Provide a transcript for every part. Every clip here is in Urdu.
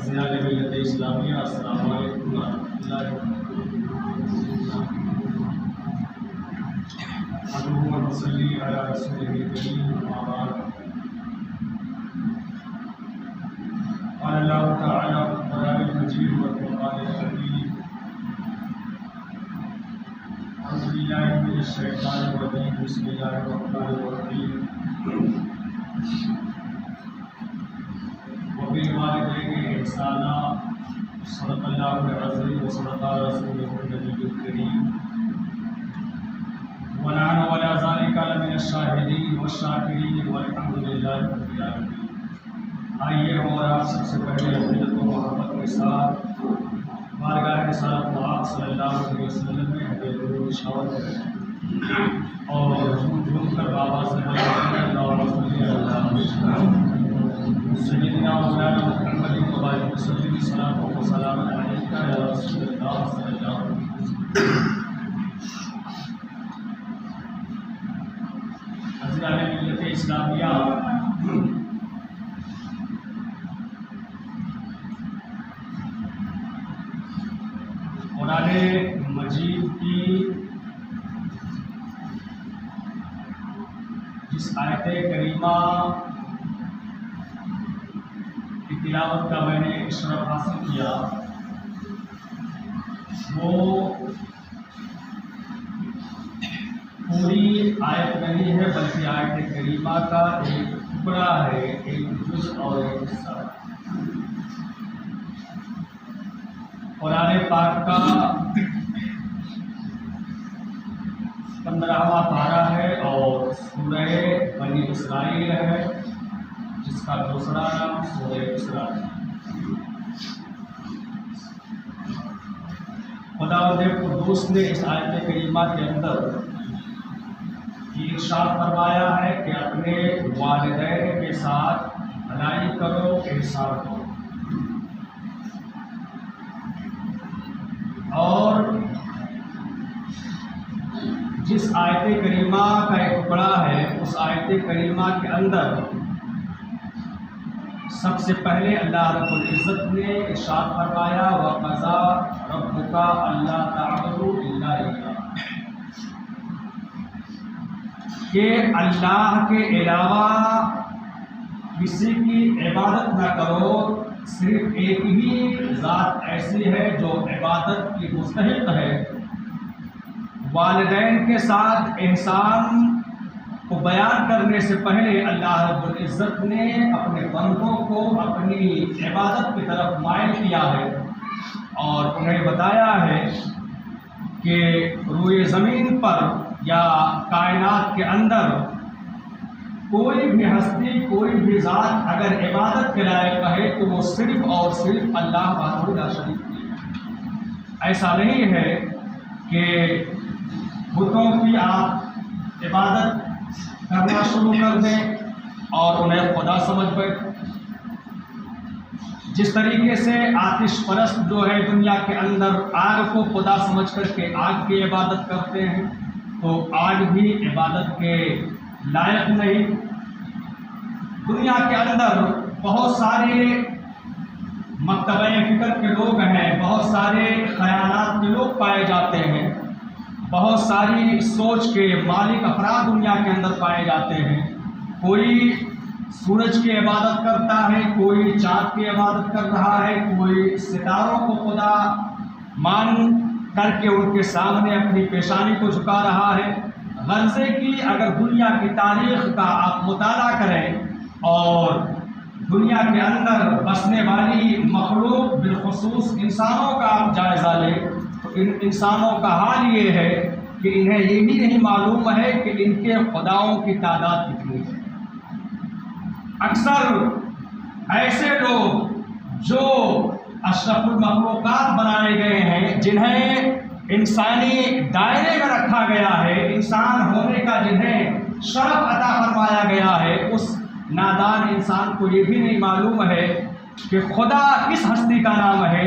زیادہ ملت اسلامیہ السلام علیکم ورحمۃ اللہ وبرکاتہ۔ اللہم صلی علی رسولہ الکریم اما بعد۔ قال اللہ تعالی فی القرآن المجید والقرآن الحکیم اعوذ باللہ من الشیطان الرجیم بسم اللہ الرحمن الرحیم وبالوالدین احسانا صدق اللہ العظیم وصدق رسولہ النبی الکریم ونحن ولا ذلك لمن الشاہدین والشاکرین والحمد للہ رب العالمین۔ آئیے ہم اور آپ سب سے پہلے عقیدت و محبت کے ساتھ بارگاہ رسالت پاک صلی اللہ علیہ وسلم میں حضور شاور کریں اور جھوم کر بابا صلی اللہ سیدنا مولانا محمد مبارک وسلم صلاۃ و سلام علیک یا رسول اللہ صلی اللہ علیہ وسلم۔ عزیزان ملت اسلامیہ، قرآن مجید کی جس آیت کریمہ کی تلاوت کا میں نے شرف حاصل کیا وہ پوری آیت نہیں ہے بلکہ آیت کریمہ کا ایک ٹکڑا ہے، ایک جزء اور ایک حصہ۔ قرآن پاک کا 15واں پارہ ہے اور سورہ بنی اسرائیل ہے جس کا دوسرا نام سورہ اسراء ہے۔ خداوند قدوس نے اس آیت کریمہ کے اندر یہ ارشاد فرمایا ہے کہ اپنے والدین کے ساتھ بھلائی کرو، احسان کرو، اور جس آیت کریمہ کا ایک ٹکڑا ہے اس آیت کریمہ کے اندر سب سے پہلے اللہ رب العزت نے ارشاد فرمایا وَقَضَىٰ رَبُّكَ أَلَّا تَعْبُدُوا إِلَّا إِيَّاهُ، کہ اللہ کے علاوہ کسی کی عبادت نہ کرو، صرف ایک ہی ذات ایسی ہے جو عبادت کی مستحق ہے۔ والدین کے ساتھ احسان کو بیان کرنے سے پہلے اللہ رب العزت نے اپنے بندوں کو اپنی عبادت کی طرف مائل کیا ہے اور انہیں بتایا ہے کہ روئے زمین پر یا کائنات کے اندر کوئی بھی ہستی، کوئی بھی ذات اگر عبادت کے لائق ہے تو وہ صرف اور صرف اللہ وحدہ لا شریک کی ہے۔ ایسا نہیں ہے کہ بتوں کی آپ عبادت کرنا شروع کر دیں اور انہیں خدا سمجھ بیٹھیں۔ جس طریقے سے آتش پرست جو ہے دنیا کے اندر آگ کو خدا سمجھ کر کے آگ کی عبادت کرتے ہیں، تو آج بھی عبادت کے لائق نہیں۔ دنیا کے اندر بہت سارے مکتبہ فکر کے لوگ ہیں، بہت سارے خیالات کے لوگ پائے جاتے ہیں، بہت ساری سوچ کے مالک افراد دنیا کے اندر پائے جاتے ہیں۔ کوئی سورج کی عبادت کرتا ہے، کوئی چاند کی عبادت کر رہا ہے، کوئی ستاروں کو خدا مان کر کے ان کے سامنے اپنی پیشانی کو جھکا رہا ہے۔ غرضے کی اگر دنیا کی تاریخ کا آپ مطالعہ کریں اور دنیا کے اندر بسنے والی مخلوق بالخصوص انسانوں کا آپ جائزہ لیں تو ان انسانوں کا حال یہ ہے کہ انہیں یہ بھی نہیں معلوم ہے کہ ان کے خداؤں کی تعداد کتنی ہے۔ اکثر ایسے لوگ جو اشرف المخلوقات بنائے گئے ہیں، جنہیں انسانی دائرے میں رکھا گیا ہے، انسان ہونے کا جنہیں شرف عطا فرمایا گیا ہے، اس نادان انسان کو یہ بھی نہیں معلوم ہے کہ خدا کس ہستی کا نام ہے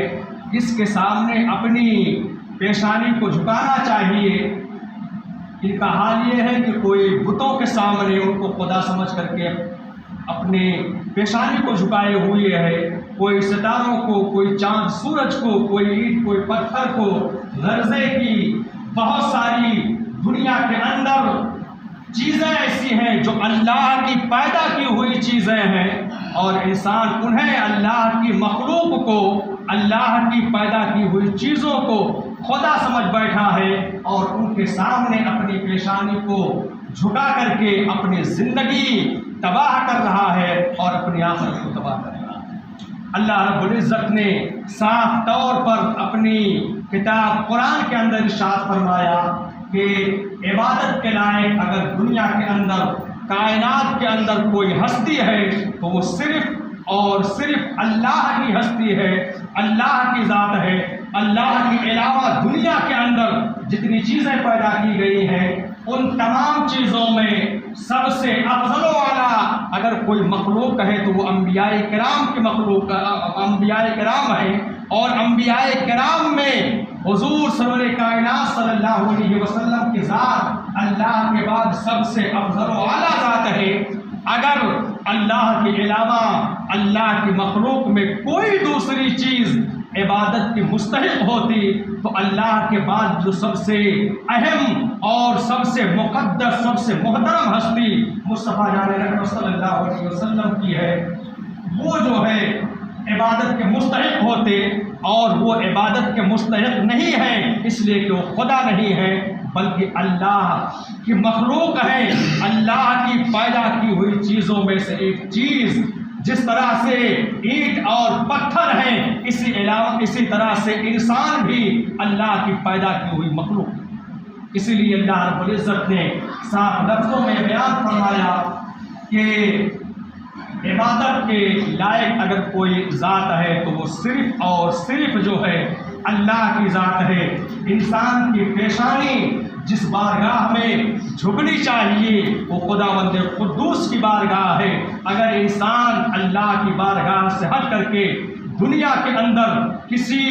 جس کے سامنے اپنی پیشانی کو جھکانا چاہیے۔ ان کا حال یہ ہے کہ کوئی بتوں کے سامنے ان کو خدا سمجھ کر کے اپنے پیشانی کو جھکائے ہوئے ہے، کوئی ستاروں کو، کوئی چاند سورج کو، کوئی اینٹ کوئی پتھر کو، غرضے کی بہت ساری دنیا کے اندر چیزیں ایسی ہیں جو اللہ کی پیدا کی ہوئی چیزیں ہیں، اور انسان انہیں اللہ کی مخلوق کو، اللہ کی پیدا کی ہوئی چیزوں کو خدا سمجھ بیٹھا ہے، اور ان کے سامنے اپنی پیشانی کو جھکا کر کے اپنی زندگی تباہ کر رہا ہے اور اپنی آخرت کو تباہ کر رہا ہے۔ اللہ رب العزت نے صاف طور پر اپنی کتاب قرآن کے اندر ارشاد فرمایا کہ عبادت کے لائق اگر دنیا کے اندر، کائنات کے اندر کوئی ہستی ہے تو وہ صرف اور صرف اللہ کی ہستی ہے، اللہ کی ذات ہے۔ اللہ کے علاوہ دنیا کے اندر جتنی چیزیں پیدا کی گئی ہیں ان تمام چیزوں میں سب سے افضل و اعلیٰ اگر کوئی مخلوق ہے تو وہ انبیاء کرام کی مخلوق، انبیاء کرام ہیں، اور انبیاء کرام میں حضور سرور کائنات صلی اللہ علیہ وسلم کی ذات اللہ کے بعد سب سے افضل و اعلیٰ ذات ہے۔ اگر اللہ کے علاوہ اللہ کی مخلوق میں کوئی دوسری چیز عبادت کی مستحق ہوتی تو اللہ کے بعد جو سب سے اہم اور سب سے مقدس، سب سے محترم ہستی مصطفیٰ جان رحمت صلی اللہ علیہ وسلم کی ہے، وہ جو ہے عبادت کے مستحق ہوتے، اور وہ عبادت کے مستحق نہیں ہیں اس لیے کہ وہ خدا نہیں ہے بلکہ اللہ کی مخلوق ہے، اللہ کی پیدا کی ہوئی چیزوں میں سے ایک چیز۔ جس طرح سے اینٹ اور پتھر ہیں اسی طرح سے انسان بھی اللہ کی پیدا کی ہوئی مخلوق۔ اسی لیے اللہ رب العزت نے صاف لفظوں میں بیان فرمایا کہ عبادت کے لائق اگر کوئی ذات ہے تو وہ صرف اور صرف جو ہے اللہ کی ذات ہے۔ انسان کی پیشانی جس بارگاہ میں جھکنی چاہیے وہ خداوند قدوس کی بارگاہ ہے۔ اگر انسان اللہ کی بارگاہ سے ہٹ کر کے دنیا کے اندر کسی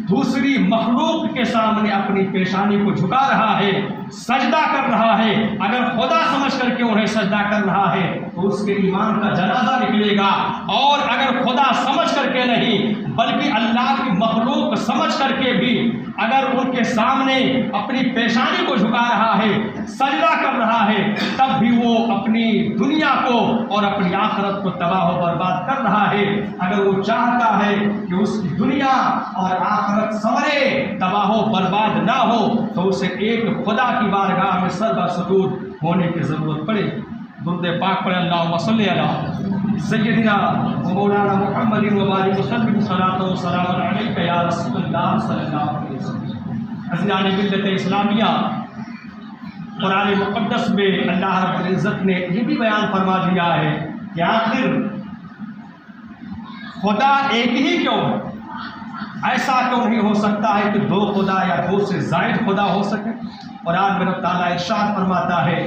دوسری مخلوق کے سامنے اپنی پیشانی کو جھکا رہا ہے، سجدہ کر رہا ہے، اگر خدا سمجھ کر کے انہیں سجدہ کر رہا ہے تو اس کے ایمان کا جنازہ نکلے گا، اور اگر خدا سمجھ کر کے نہیں بلکہ اللہ کی مخلوق سمجھ کر کے بھی اگر ان کے سامنے اپنی پیشانی کو جھکا رہا ہے، سجدہ کر رہا ہے، تب بھی وہ اپنی دنیا کو اور اپنی آخرت کو تباہ و برباد کر رہا ہے۔ اگر وہ چاہتا ہے کہ اس کی دنیا اور آخرت سنورے، تباہ و برباد نہ ہو، تو اسے ایک خدا کی بارگاہ میں سجدہ سجود ہونے کی ضرورت پڑے۔ درود پاک پڑھیں، اللہم صلی علی سیدنا و مولانا محمد و بارک وسلم، صلاۃ و سلام علیک یا رسول اللہ صلی اللہ علیہ وسلم۔ عزیزان ملت اسلامیہ، قرآن مقدس میں اللہ رب العزت نے یہ بھی بیان فرما دیا ہے کہ آخر خدا ایک ہی کیوں ہے؟ ایسا کیوں نہیں ہو سکتا ہے کہ دو خدا یا دو سے زائد خدا ہو سکے؟ قرآن میں رب تعالیٰ ارشاد فرماتا ہے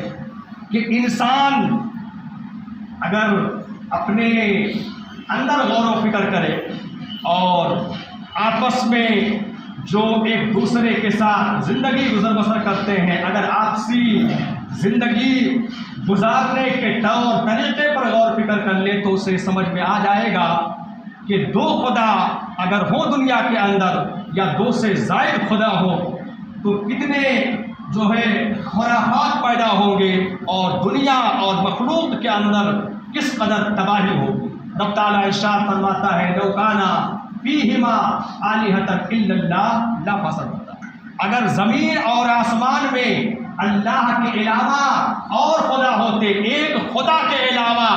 کہ انسان اگر اپنے اندر غور و فکر کرے اور آپس میں جو ایک دوسرے کے ساتھ زندگی گزر بسر کرتے ہیں، اگر آپسی زندگی گزارنے کے طور طریقے پر غور فکر کر لے تو اسے سمجھ میں آ جائے گا کہ دو خدا اگر ہو دنیا کے اندر یا دو سے زائد خدا ہو تو کتنے جو ہے خرافات پیدا ہوں گے اور دنیا اور مخلوق کے اندر کس قدر تباہی ہوگی۔ رب تعالیٰ ارشاد فرماتا ہے لو کانا فیہما آلہۃ الا اللہ لفسدتا، اگر زمین اور آسمان میں اللہ کے علاوہ اور خدا ہوتے، ایک خدا کے علاوہ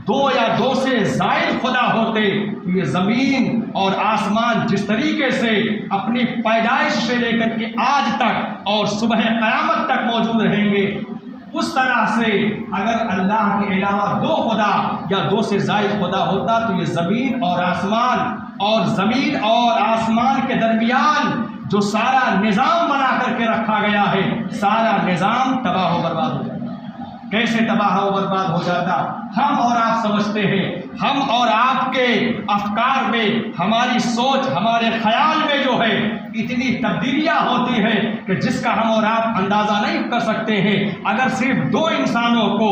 دو یا دو سے زائد خدا ہوتے تو یہ زمین اور آسمان جس طریقے سے اپنی پیدائش سے لے کر کے آج تک اور صبح قیامت تک موجود رہیں گے، اس طرح سے اگر اللہ کے علاوہ دو خدا یا دو سے زائد خدا ہوتا تو یہ زمین اور آسمان کے درمیان جو سارا نظام بنا کر کے رکھا گیا ہے، سارا نظام تباہ و برباد ہو جاتا۔ کیسے تباہ و برباد ہو جاتا؟ ہم اور آپ سمجھتے ہیں، ہم اور آپ کے افکار میں، ہماری سوچ، ہمارے خیال میں جو ہے اتنی تبدیلیاں ہوتی ہیں کہ جس کا ہم اور آپ اندازہ نہیں کر سکتے ہیں۔ اگر صرف دو انسانوں کو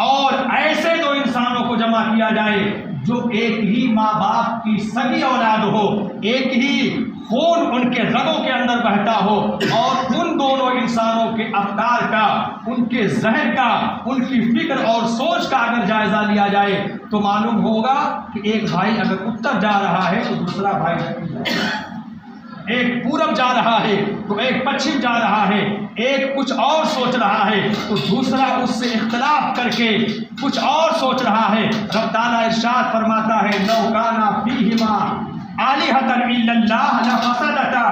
اور ایسے دو انسانوں کو جمع کیا جائے جو ایک ہی ماں باپ کی سگی اولاد ہو، ایک ہی خون ان کے رگوں کے اندر بہتا ہو، اور ان دونوں انسانوں کے افکار کا، ان کے ذہن کا، ان کی فکر اور سوچ کا اگر جائزہ لیا جائے تو معلوم ہوگا کہ ایک بھائی اگر اتر جا رہا ہے تو دوسرا بھائی دکن جا رہا ہے، ایک پورب جا رہا ہے تو ایک پچھم جا رہا ہے، ایک کچھ اور سوچ رہا ہے تو دوسرا اس سے اختلاف کر کے کچھ اور سوچ رہا ہے۔ رب تعالیٰ ارشاد فرماتا ہے لو کانا فیہما آلہۃ الا اللہ لفسدتا،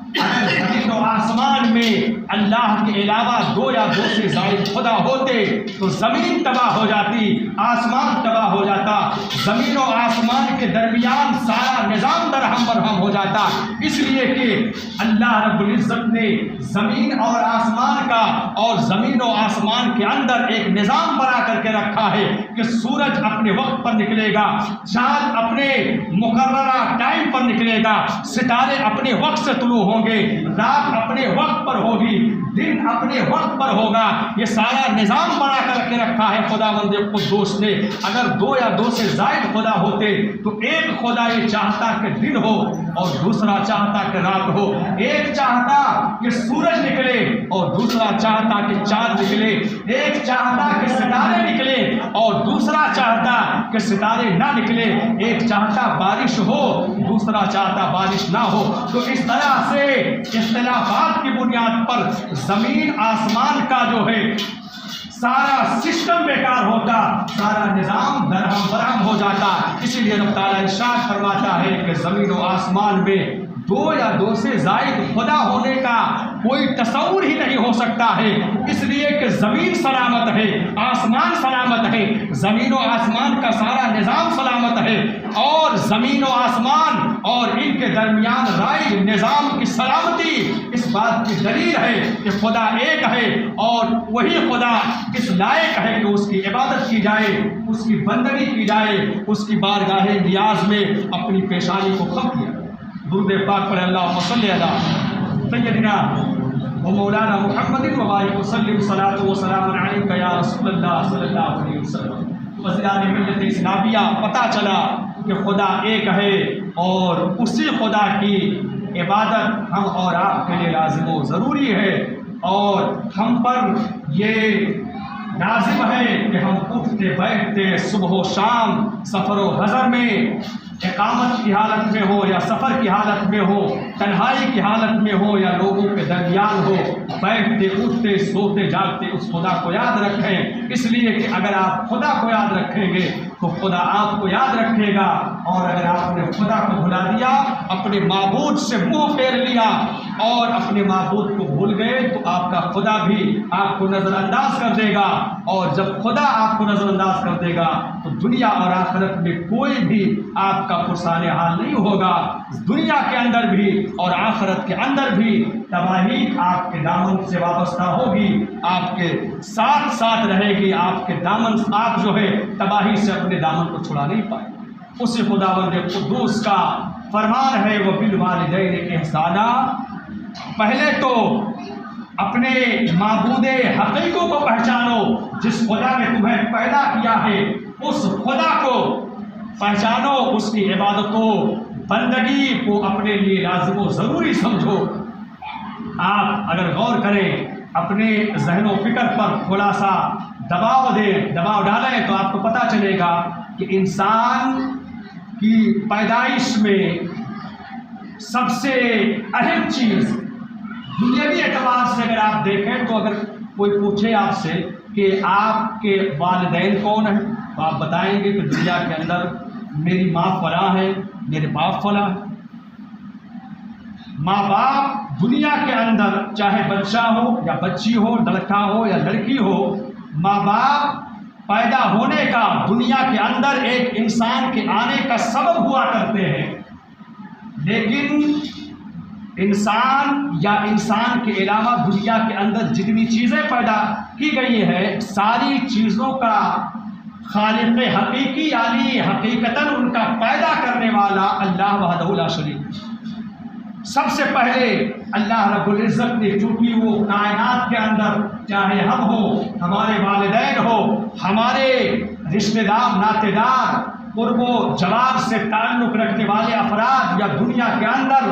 اگر زمین و آسمان میں اللہ کے علاوہ دو یا دو سے زائد خدا ہوتے تو زمین تباہ ہو جاتی، آسمان تباہ ہو جاتا، زمین و آسمان کے درمیان سارا نظام درہم برہم ہو جاتا، اس لیے کہ اللہ رب العزت نے زمین اور آسمان کا اور زمین و آسمان کے اندر ایک نظام بنا کر کے رکھا ہے کہ سورج اپنے وقت پر نکلے گا، چاند اپنے مقررہ ٹائم پر نکلے گا، ستارے اپنے وقت سے طلوع ہوں گے، رات اپنے وقت پر ہوگی، دن اپنے وقت پر ہوگا، یہ سارا نظام بنا کر کے رکھا ہے خداوند قدوس نے۔ اگر دو یا دو سے زائد خدا ہوتے تو ایک خدا یہ چاہتا کہ دن ہو اور دوسرا چاہتا کہ رات ہو، ایک چاہتا کہ سورج نکلے اور دوسرا چاہتا کہ چاند نکلے، ایک چاہتا کہ ستارے نکلے اور دوسرا چاہتا کہ ستارے نہ نکلے، ایک چاہتا بارش ہو دوسرا چاہتا بارش نہ ہو۔ تو اس طرح سے اختلافات کی بنیاد پر زمین آسمان کا جو ہے سارا سسٹم بیکار ہوتا، سارا نظام درہم برہم ہو جاتا۔ اسی لیے رب تعالیٰ ارشاد فرماتا ہے کہ زمین و آسمان میں دو یا دو سے زائد خدا ہونے کا کوئی تصور ہی نہیں ہو سکتا ہے، اس لیے کہ زمین سلامت ہے، آسمان سلامت ہے، زمین و آسمان کا سارا نظام سلامت ہے، اور زمین و آسمان اور ان کے درمیان رائج نظام کی سلامتی اس بات کی دلیل ہے کہ خدا ایک ہے، اور وہی خدا اس لائق ہے کہ اس کی عبادت کی جائے، اس کی بندگی کی جائے، اس کی بارگاہ نیاز میں اپنی پیشانی کو خم کیا۔ درود پاک پڑھے اللہم صلی علی سیدنا و مولانا محمد وبارک وسلم صلاۃ و سلام علیک یا رسول اللہ صلی اللہ علیہ وسلم۔ وزیران ملت اسلامیہ پتہ چلا کہ خدا ایک ہے اور اسی خدا کی عبادت ہم اور آپ کے لیے لازم و ضروری ہے، اور ہم پر یہ لازم ہے کہ ہم اٹھتے بیٹھتے صبح و شام سفر و حضر میں، اقامت کی حالت میں ہو یا سفر کی حالت میں ہو، تنہائی کی حالت میں ہو یا لوگوں کے درمیان ہو، بیٹھتے اٹھتے سوتے جاگتے اس خدا کو یاد رکھیں، اس لیے کہ اگر آپ خدا کو یاد رکھیں گے تو خدا آپ کو یاد رکھے گا، اور اگر آپ نے خدا کو بھلا دیا، اپنے معبود سے منہ پھیر لیا اور اپنے معبود کو بھول گئے تو آپ کا خدا بھی آپ کو نظر انداز کر دے گا، اور جب خدا آپ کو نظر انداز کر دے گا تو دنیا اور آخرت میں کوئی بھی آپ کا پرسان حال نہیں ہوگا، دنیا کے اندر بھی اور آخرت کے اندر بھی تباہی آپ کے دامن سے وابستہ ہوگی، آپ کے ساتھ ساتھ رہے گی، آپ کے دامن آپ جو ہے تباہی سے اپنے دامن کو چھڑا نہیں پائے۔ اسی خداوند قدوس کا فرمان ہے وبالوالدین احسانا، پہلے تو اپنے معبود حقیقی کو پہچانو، جس خدا نے تمہیں پیدا کیا ہے اس خدا کو پہچانو، اس کی عبادت و بندگی کو اپنے لیے لازم و ضروری سمجھو۔ آپ اگر غور کریں اپنے ذہن و فکر پر تھوڑا سا دباؤ ڈالیں تو آپ کو پتہ چلے گا کہ انسان کی پیدائش میں سب سے اہم چیز دنیاوی اعتبار سے اگر آپ دیکھیں تو اگر کوئی پوچھے آپ سے کہ آپ کے والدین کون ہیں تو آپ بتائیں گے کہ دنیا کے اندر میری ماں فلاں ہے، میرے باپ فلاں ہے۔ ماں باپ دنیا کے اندر چاہے بچہ ہو یا بچی ہو، لڑکا ہو یا لڑکی ہو، ماں باپ پیدا ہونے کا دنیا کے اندر ایک انسان کے آنے کا سبب ہوا کرتے ہیں، لیکن انسان یا انسان کے علاوہ دنیا کے اندر جتنی چیزیں پیدا کی گئی ہیں ساری چیزوں کا خالق حقیقی یعنی حقیقتاً ان کا پیدا کرنے والا اللہ وحدہ لا شریک۔ سب سے پہلے اللہ رب العزت نے چونکہ وہ کائنات کے اندر چاہے ہم ہو، ہمارے والدین ہو، ہمارے رشتہ دار ناطے دار، قرب و جوار سے تعلق رکھنے والے افراد یا دنیا کے اندر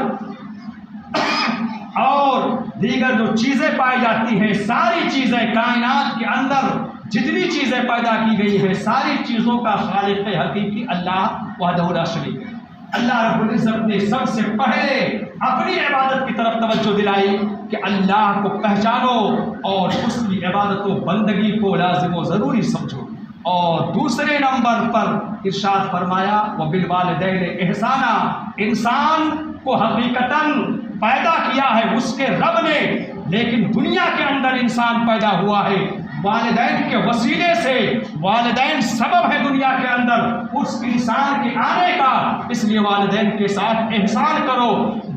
اور دیگر جو چیزیں پائی جاتی ہیں، ساری چیزیں کائنات کے اندر جتنی چیزیں پیدا کی گئی ہیں، ساری چیزوں کا خالق حقیقی اللہ وحدہ لا شریک ہے۔ اللہ رب العزت نے سب سے پہلے اپنی عبادت کی طرف توجہ دلائی کہ اللہ کو پہچانو اور اس کی عبادت و بندگی کو لازم و ضروری سمجھو، اور دوسرے نمبر پر ارشاد فرمایا وبالوالدین احسانا، انسان کو حقیقتاً پیدا کیا ہے اس کے رب نے، لیکن دنیا کے اندر انسان پیدا ہوا ہے والدین کے وسیلے سے، والدین سبب ہے دنیا کے اندر اس انسان کے آنے کا، اس لیے والدین کے ساتھ احسان کرو،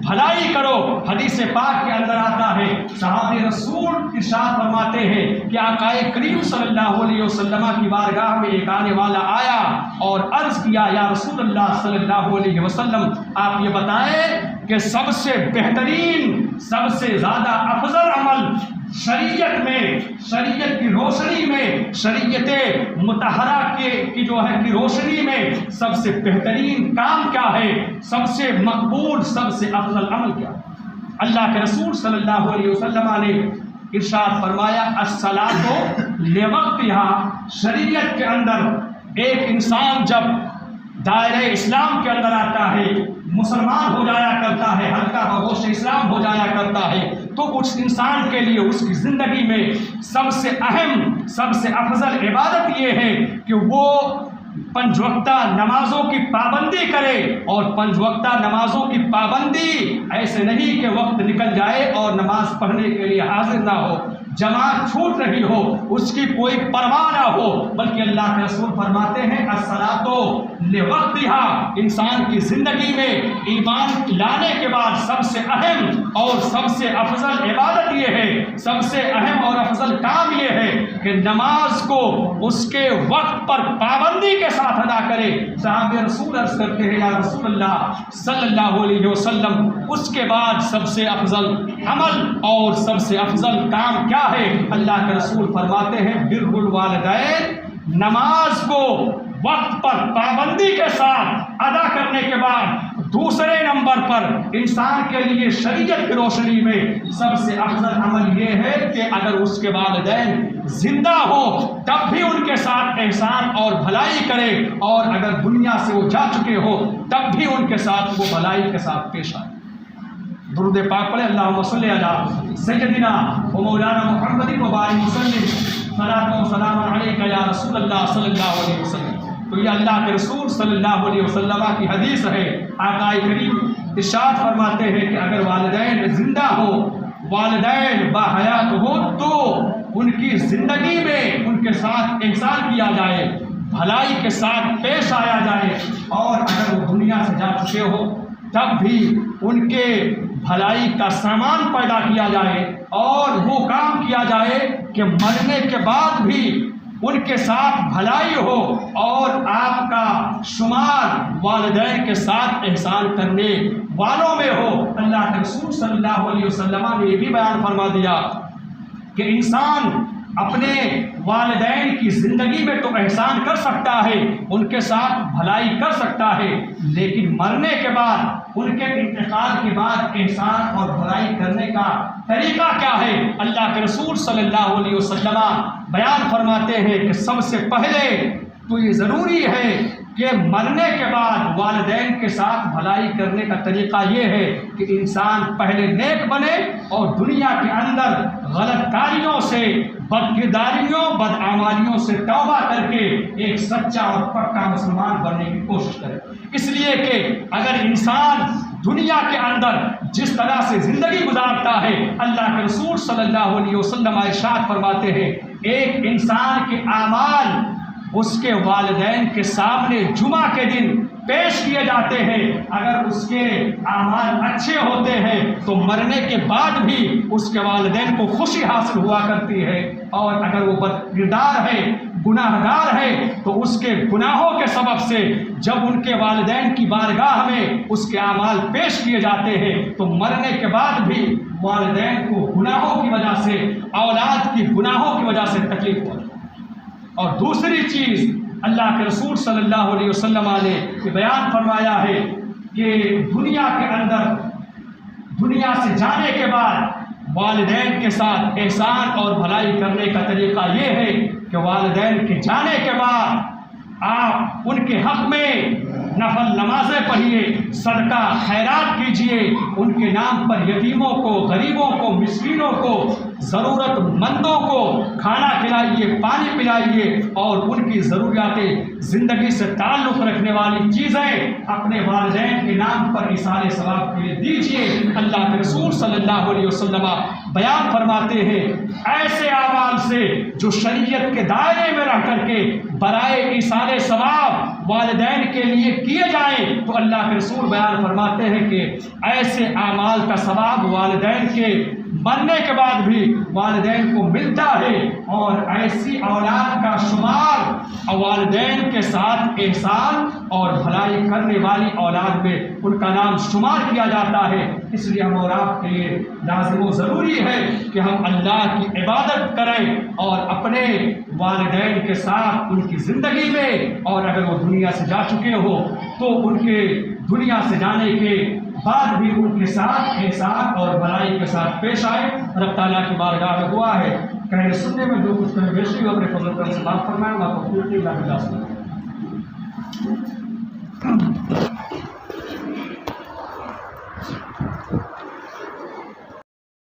بھلائی کرو۔ حدیث پاک کے اندر آتا ہے، صحابہ رسول ارشاد فرماتے ہیں کہ آقا کریم صلی اللہ علیہ وسلم کی بارگاہ میں ایک آنے والا آیا اور عرض کیا، یا رسول اللہ صلی اللہ علیہ وسلم آپ یہ بتائیں کہ سب سے بہترین، سب سے زیادہ افضل عمل شریعت میں، شریعت کی روشنی میں، شریعت مطہرہ کی جو ہے کی روشنی میں سب سے بہترین کام کیا ہے، سب سے مقبول، سب سے افضل عمل کیا؟ اللہ کے رسول صلی اللہ علیہ وسلم نے ارشاد فرمایا الصلاۃ لوقتها۔ شریعت کے اندر ایک انسان جب دائرہ اسلام کے اندر آتا ہے، مسلمان ہو جایا کرتا ہے، ہلکا بگوش اسلام ہو جایا کرتا ہے، تو اس انسان کے لیے اس کی زندگی میں سب سے اہم، سب سے افضل عبادت یہ ہے کہ وہ 5 وقتہ نمازوں کی پابندی کرے، اور 5 وقتہ نمازوں کی پابندی ایسے نہیں کہ وقت نکل جائے اور نماز پڑھنے کے لیے حاضر نہ ہو، جماعت چھوٹ رہی ہو، اس کی کوئی پرواہ نہ ہو، بلکہ اللہ کے رسول فرماتے ہیں الصلاۃ لوقتها۔ انسان کی زندگی میں ایمان لانے کے بعد سب سے اہم اور سب سے افضل عبادت یہ ہے، سب سے اہم اور افضل کام یہ ہے کہ نماز کو اس کے وقت پر پابندی کے ساتھ ادا کرے۔ صحابہ رسول عرض کرتے ہیں یا رسول اللہ صلی اللہ علیہ وسلم اس کے بعد سب سے افضل عمل اور سب سے افضل کام کیا ہے؟ اللہ کے رسول فرماتے ہیں بر الوالدین، نماز کو وقت پر پابندی کے ساتھ ادا کرنے کے بعد دوسرے نمبر پر انسان کے لیے شریعت کی روشنی میں سب سے افضل عمل یہ ہے کہ اگر اس کے والدین زندہ ہو تب بھی ان کے ساتھ احسان اور بھلائی کرے، اور اگر دنیا سے وہ جا چکے ہو تب بھی ان کے ساتھ وہ بھلائی کے ساتھ پیش آئے۔ درود پاک پڑھے اللہم صلی علی سیدنا و مولانا محمد مبارک وسلم، صلاۃ و سلام علیک یا رسول اللہ صلی اللہ علیہ وسلم۔ تو یہ اللہ کے رسول صلی اللہ علیہ وسلم کی حدیث ہے۔ آقا کریم ارشاد فرماتے ہیں کہ اگر والدین زندہ ہو، والدین باحیات ہو، تو ان کی زندگی میں ان کے ساتھ احسان کیا جائے، بھلائی کے ساتھ پیش آیا جائے، اور اگر وہ دنیا سے جا چکے ہو تب بھی ان کے بھلائی کا سامان پیدا کیا جائے، اور وہ کام کیا جائے کہ مرنے کے بعد بھی ان کے ساتھ بھلائی ہو، اور آپ کا شمار والدین کے ساتھ احسان کرنے والوں میں ہو۔ اللہ کے رسول صلی اللہ علیہ وسلم نے یہ بھی بیان فرما دیا کہ انسان اپنے والدین کی زندگی میں تو احسان کر سکتا ہے، ان کے ساتھ بھلائی کر سکتا ہے، لیکن مرنے کے بعد، ان کے انتقال کے بعد احسان اور بھلائی کرنے کا طریقہ کیا ہے؟ اللہ کے رسول صلی اللہ علیہ وسلم بیان فرماتے ہیں کہ سب سے پہلے تو یہ ضروری ہے کہ مرنے کے بعد والدین کے ساتھ بھلائی کرنے کا طریقہ یہ ہے کہ انسان پہلے نیک بنے اور دنیا کے اندر غلط کاریوں سے، بد کرداریوں، بدعمالیوں سے توبہ کر کے ایک سچا اور پکا مسلمان بننے کی کوشش کرے۔ اس لیے کہ اگر انسان دنیا کے اندر جس طرح سے زندگی گزارتا ہے، اللہ کے رسول صلی اللہ علیہ وسلم ارشاد فرماتے ہیں ایک انسان کے اعمال اس کے والدین کے سامنے جمعہ کے دن پیش کیے جاتے ہیں۔ اگر اس کے اعمال اچھے ہوتے ہیں تو مرنے کے بعد بھی اس کے والدین کو خوشی حاصل ہوا کرتی ہے، اور اگر وہ بد کردار ہے، گناہ گار ہے، تو اس کے گناہوں کے سبب سے جب ان کے والدین کی بارگاہ میں اس کے اعمال پیش کیے جاتے ہیں تو مرنے کے بعد بھی والدین کو گناہوں کی وجہ سے، اولاد کی گناہوں کی وجہ سے تکلیف ہوتی ہے۔ اور دوسری چیز اللہ کے رسول صلی اللہ علیہ وسلم نے یہ بیان فرمایا ہے کہ دنیا کے اندر، دنیا سے جانے کے بعد والدین کے ساتھ احسان اور بھلائی کرنے کا طریقہ یہ ہے کہ والدین کے جانے کے بعد آپ ان کے حق میں نفل نمازیں پڑھیے، صدقہ خیرات کیجیے، ان کے نام پر یتیموں کو، غریبوں کو، مسکینوں کو، ضرورت مندوں کو کھانا کھلائیے، پانی پلائیے، اور ان کی ضروریات زندگی سے تعلق رکھنے والی چیزیں اپنے والدین کے نام پر ایصال ثواب کے لیے دیجیے۔ اللہ کے رسول صلی اللہ علیہ وسلم بیان فرماتے ہیں ایسے اعمال سے جو شریعت کے دائرے میں رہ کر کے برائے ایصال ثواب والدین کے لیے کیے جائیں تو اللہ کے رسول بیان فرماتے ہیں کہ ایسے اعمال کا ثواب والدین کے مرنے کے بعد بھی والدین کو ملتا ہے، اور ایسی اولاد کا شمار والدین کے ساتھ احسان اور بھلائی کرنے والی اولاد میں ان کا نام شمار کیا جاتا ہے۔ اس لیے ہم اور آپ کے لیے لازم و ضروری ہے کہ ہم اللہ کی عبادت کریں اور اپنے والدین کے ساتھ ان کی زندگی میں، اور اگر وہ دنیا سے جا چکے ہو تو ان کے دنیا سے جانے کے بعد بھی ان کے ساتھ احسان اور بھلائی کے ساتھ پیش آئے۔ رب تعالیٰ کی بارگاہ میں دعا ہے کہنے سننے میں جو کچھ کہیں بیشی ہو اپنے فضل کرم سے معاف فرمائیں، اللہ کو